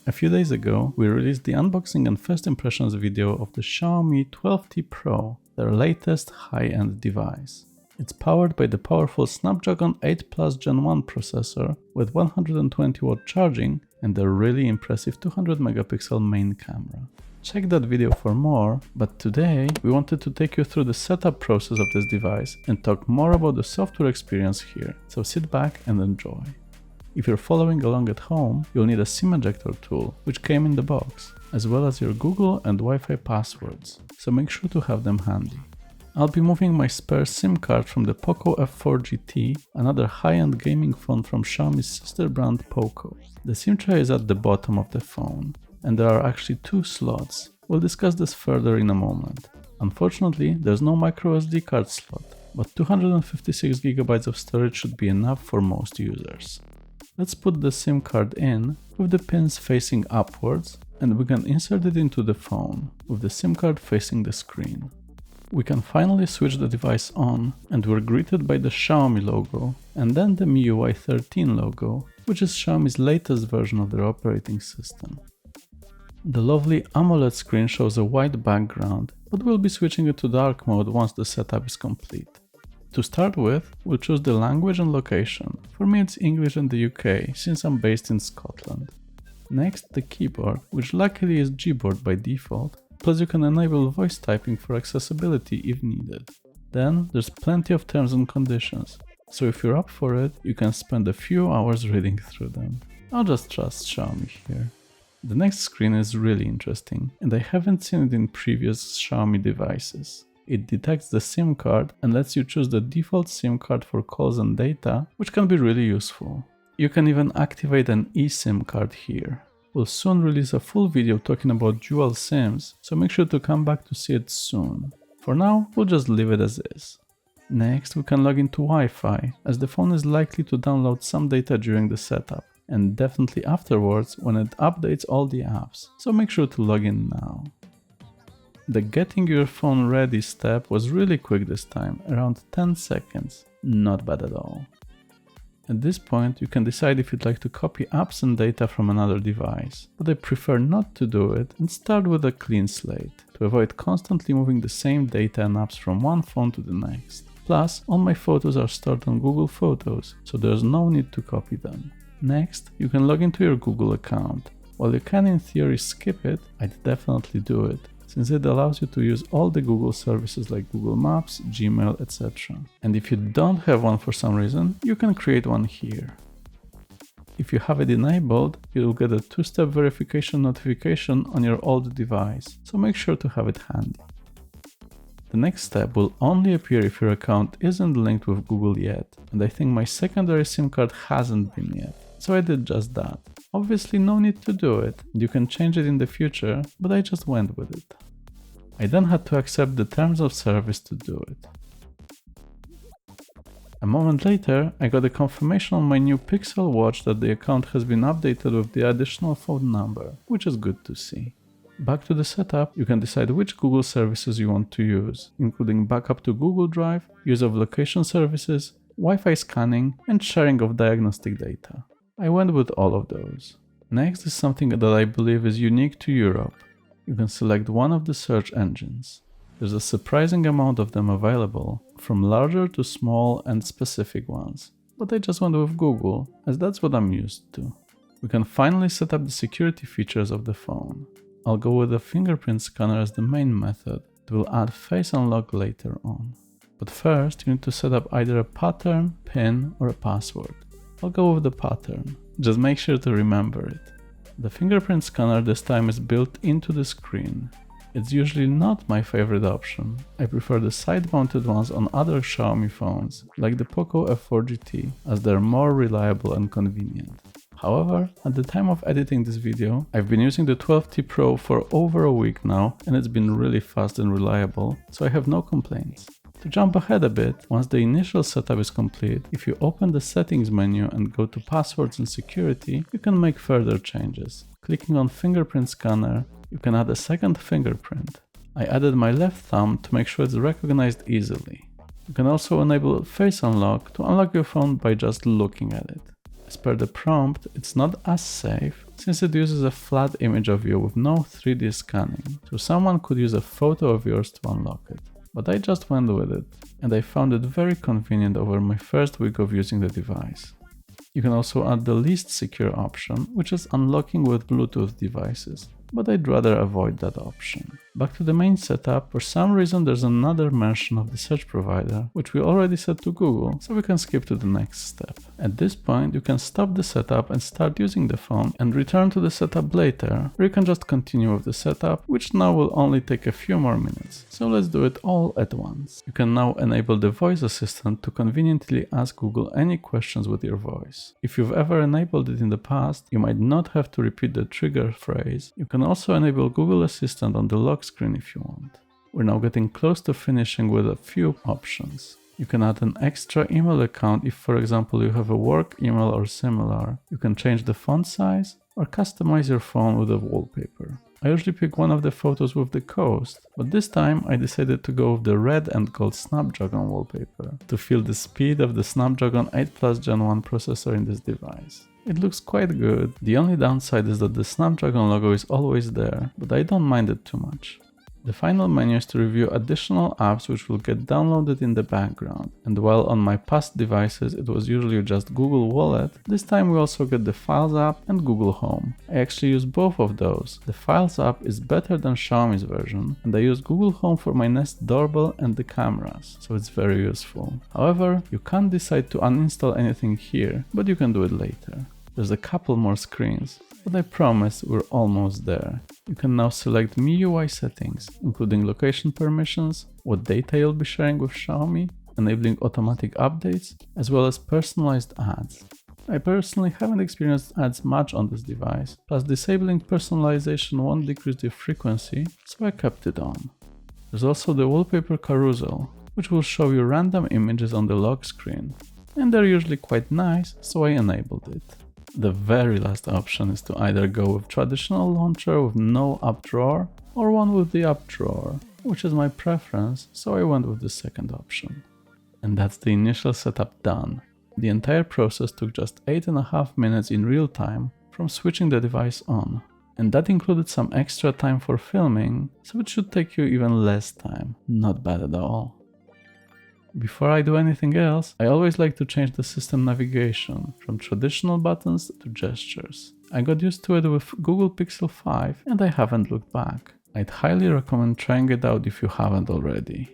A few days ago, we released the unboxing and first impressions video of the Xiaomi 12T Pro, their latest high-end device. It's powered by the powerful Snapdragon 8 Plus Gen 1 processor with 120W charging and a really impressive 200 megapixel main camera. Check that video for more, but today we wanted to take you through the setup process of this device and talk more about the software experience here, so sit back and enjoy. If you're following along at home, you'll need a SIM ejector tool, which came in the box, as well as your Google and Wi-Fi passwords, so make sure to have them handy. I'll be moving my spare SIM card from the Poco F4 GT, another high-end gaming phone from Xiaomi's sister brand Poco. The SIM tray is at the bottom of the phone, and there are actually two slots. We'll discuss this further in a moment. Unfortunately, there's no microSD card slot, but 256GB of storage should be enough for most users. Let's put the SIM card in with the pins facing upwards, and we can insert it into the phone with the SIM card facing the screen. We can finally switch the device on, and we're greeted by the Xiaomi logo and then the MIUI 13 logo, which is Xiaomi's latest version of their operating system. The lovely AMOLED screen shows a white background, but we'll be switching it to dark mode once the setup is complete. To start with, we'll choose the language and location. For me it's English and the UK, since I'm based in Scotland. Next, the keyboard, which luckily is Gboard by default, plus you can enable voice typing for accessibility if needed. Then there's plenty of terms and conditions, so if you're up for it, you can spend a few hours reading through them. I'll just trust Xiaomi here. The next screen is really interesting, and I haven't seen it in previous Xiaomi devices. It detects the SIM card and lets you choose the default SIM card for calls and data, which can be really useful. You can even activate an eSIM card here. We'll soon release a full video talking about dual SIMs, so make sure to come back to see it soon. For now, we'll just leave it as is. Next, we can log into Wi-Fi, as the phone is likely to download some data during the setup, and definitely afterwards when it updates all the apps, so make sure to log in now. The getting your phone ready step was really quick this time, around 10 seconds, not bad at all. At this point you can decide if you'd like to copy apps and data from another device, but I prefer not to do it and start with a clean slate, to avoid constantly moving the same data and apps from one phone to the next. Plus, all my photos are stored on Google Photos, so there's no need to copy them. Next, you can log into your Google account. While you can in theory skip it, I'd definitely do it, since it allows you to use all the Google services like Google Maps, Gmail, etc. And if you don't have one for some reason, you can create one here. If you have it enabled, you'll get a two-step verification notification on your old device, so make sure to have it handy. The next step will only appear if your account isn't linked with Google yet, and I think my secondary SIM card hasn't been yet, so I did just that. Obviously no need to do it, you can change it in the future, but I just went with it. I then had to accept the terms of service to do it. A moment later, I got a confirmation on my new Pixel watch that the account has been updated with the additional phone number, which is good to see. Back to the setup, you can decide which Google services you want to use, including backup to Google Drive, use of location services, Wi-Fi scanning, and sharing of diagnostic data. I went with all of those. Next is something that I believe is unique to Europe. You can select one of the search engines. There's a surprising amount of them available, from larger to small and specific ones. But I just went with Google, as that's what I'm used to. We can finally set up the security features of the phone. I'll go with a fingerprint scanner as the main method. It will add face unlock later on. But first, you need to set up either a pattern, PIN, or a password. I'll go with the pattern. Just make sure to remember it. The fingerprint scanner this time is built into the screen. It's usually not my favorite option. I prefer the side-mounted ones on other Xiaomi phones, like the Poco F4 GT, as they're more reliable and convenient. However, at the time of editing this video, I've been using the 12T Pro for over a week now, and it's been really fast and reliable, so I have no complaints. To jump ahead a bit, once the initial setup is complete, if you open the settings menu and go to passwords and security, you can make further changes. Clicking on fingerprint scanner, you can add a second fingerprint. I added my left thumb to make sure it's recognized easily. You can also enable face unlock to unlock your phone by just looking at it. As per the prompt, it's not as safe since it uses a flat image of you with no 3D scanning, so someone could use a photo of yours to unlock it. But I just went with it, and I found it very convenient over my first week of using the device. You can also add the least secure option, which is unlocking with Bluetooth devices, but I'd rather avoid that option. Back to the main setup, for some reason there's another mention of the search provider, which we already set to Google, so we can skip to the next step. At this point, you can stop the setup and start using the phone and return to the setup later, or you can just continue with the setup, which now will only take a few more minutes. So let's do it all at once. You can now enable the voice assistant to conveniently ask Google any questions with your voice. If you've ever enabled it in the past, you might not have to repeat the trigger phrase. You can also enable Google Assistant on the lock screen if you want. We're now getting close to finishing with a few options. You can add an extra email account if, for example, you have a work email or similar. You can change the font size or customize your phone with a wallpaper. I usually pick one of the photos with the coast, but this time I decided to go with the red and gold Snapdragon wallpaper to feel the speed of the Snapdragon 8 Plus Gen 1 processor in this device. It looks quite good. The only downside is that the Snapdragon logo is always there, but I don't mind it too much. The final menu is to review additional apps which will get downloaded in the background, and while on my past devices it was usually just Google Wallet, this time we also get the Files app and Google Home. I actually use both of those. The Files app is better than Xiaomi's version, and I use Google Home for my Nest doorbell and the cameras, so it's very useful. However, you can't decide to uninstall anything here, but you can do it later. There's a couple more screens, but I promise we're almost there. You can now select MIUI settings, including location permissions, what data you'll be sharing with Xiaomi, enabling automatic updates, as well as personalized ads. I personally haven't experienced ads much on this device, plus disabling personalization won't decrease the frequency, so I kept it on. There's also the wallpaper carousel, which will show you random images on the lock screen, and they're usually quite nice, so I enabled it. The very last option is to either go with traditional launcher with no up drawer or one with the up drawer, which is my preference, so I went with the second option. And that's the initial setup done. The entire process took just 8.5 minutes in real time from switching the device on. And that included some extra time for filming, so it should take you even less time. Not bad at all. Before I do anything else, I always like to change the system navigation from traditional buttons to gestures. I got used to it with Google Pixel 5 and I haven't looked back. I'd highly recommend trying it out if you haven't already.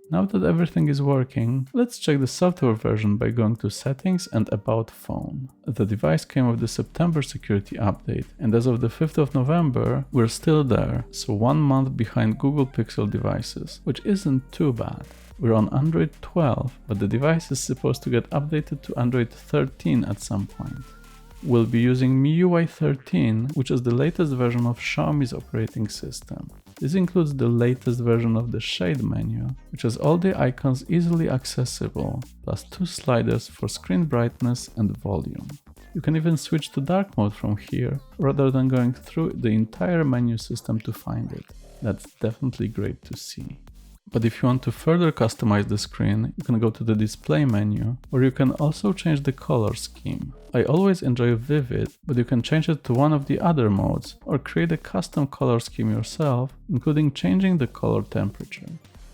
Now that everything is working, let's check the software version by going to Settings and About Phone. The device came with the September security update, and as of the 5th of November, we're still there, so 1 month behind Google Pixel devices, which isn't too bad. We're on Android 12, but the device is supposed to get updated to Android 13 at some point. We'll be using MIUI 13, which is the latest version of Xiaomi's operating system. This includes the latest version of the shade menu, which has all the icons easily accessible, plus 2 sliders for screen brightness and volume. You can even switch to dark mode from here, rather than going through the entire menu system to find it. That's definitely great to see. But if you want to further customize the screen, you can go to the display menu, where you can also change the color scheme. I always enjoy Vivid, but you can change it to one of the other modes, or create a custom color scheme yourself, including changing the color temperature.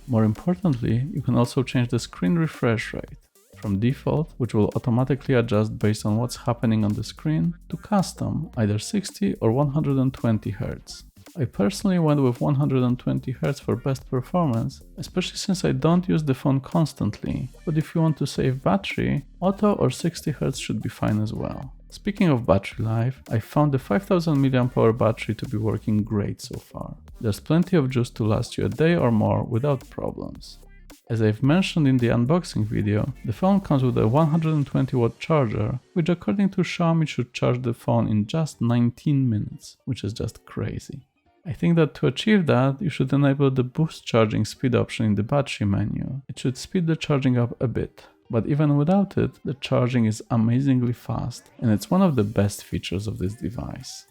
More importantly, you can also change the screen refresh rate, from default, which will automatically adjust based on what's happening on the screen, to custom, either 60 or 120 Hz. I personally went with 120 Hz for best performance, especially since I don't use the phone constantly, but if you want to save battery, auto or 60 Hz should be fine as well. Speaking of battery life, I found the 5000 mAh battery to be working great so far. There's plenty of juice to last you a day or more without problems. As I've mentioned in the unboxing video, the phone comes with a 120 watt charger, which according to Xiaomi should charge the phone in just 19 minutes, which is just crazy. I think that to achieve that, you should enable the boost charging speed option in the battery menu. It should speed the charging up a bit, but even without it, the charging is amazingly fast, and it's one of the best features of this device.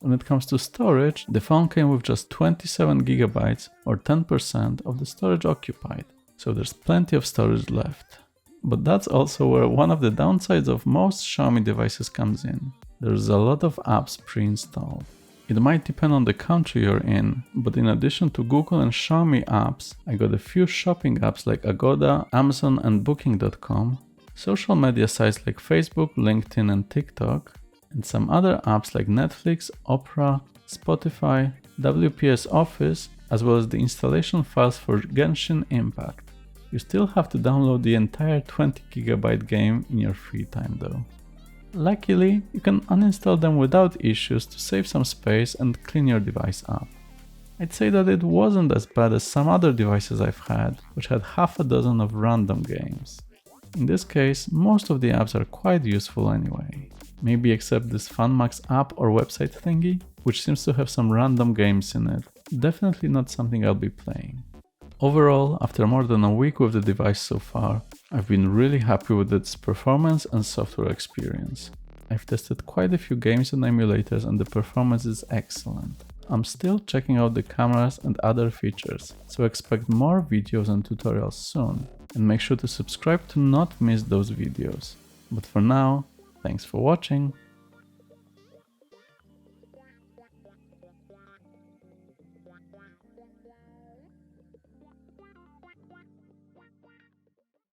When it comes to storage, the phone came with just 27GB or 10% of the storage occupied, so there's plenty of storage left. But that's also where one of the downsides of most Xiaomi devices comes in. There's a lot of apps pre-installed. It might depend on the country you're in, but in addition to Google and Xiaomi apps, I got a few shopping apps like Agoda, Amazon and Booking.com, social media sites like Facebook, LinkedIn and TikTok, and some other apps like Netflix, Opera, Spotify, WPS Office, as well as the installation files for Genshin Impact. You still have to download the entire 20GB game in your free time though. Luckily, you can uninstall them without issues to save some space and clean your device up. I'd say that it wasn't as bad as some other devices I've had, which had half a dozen of random games. In this case, most of the apps are quite useful anyway. Maybe except this FunMax app or website thingy, which seems to have some random games in it. Definitely not something I'll be playing. Overall, after more than a week with the device so far, I've been really happy with its performance and software experience. I've tested quite a few games and emulators and the performance is excellent. I'm still checking out the cameras and other features, so expect more videos and tutorials soon, and make sure to subscribe to not miss those videos. But for now, thanks for watching.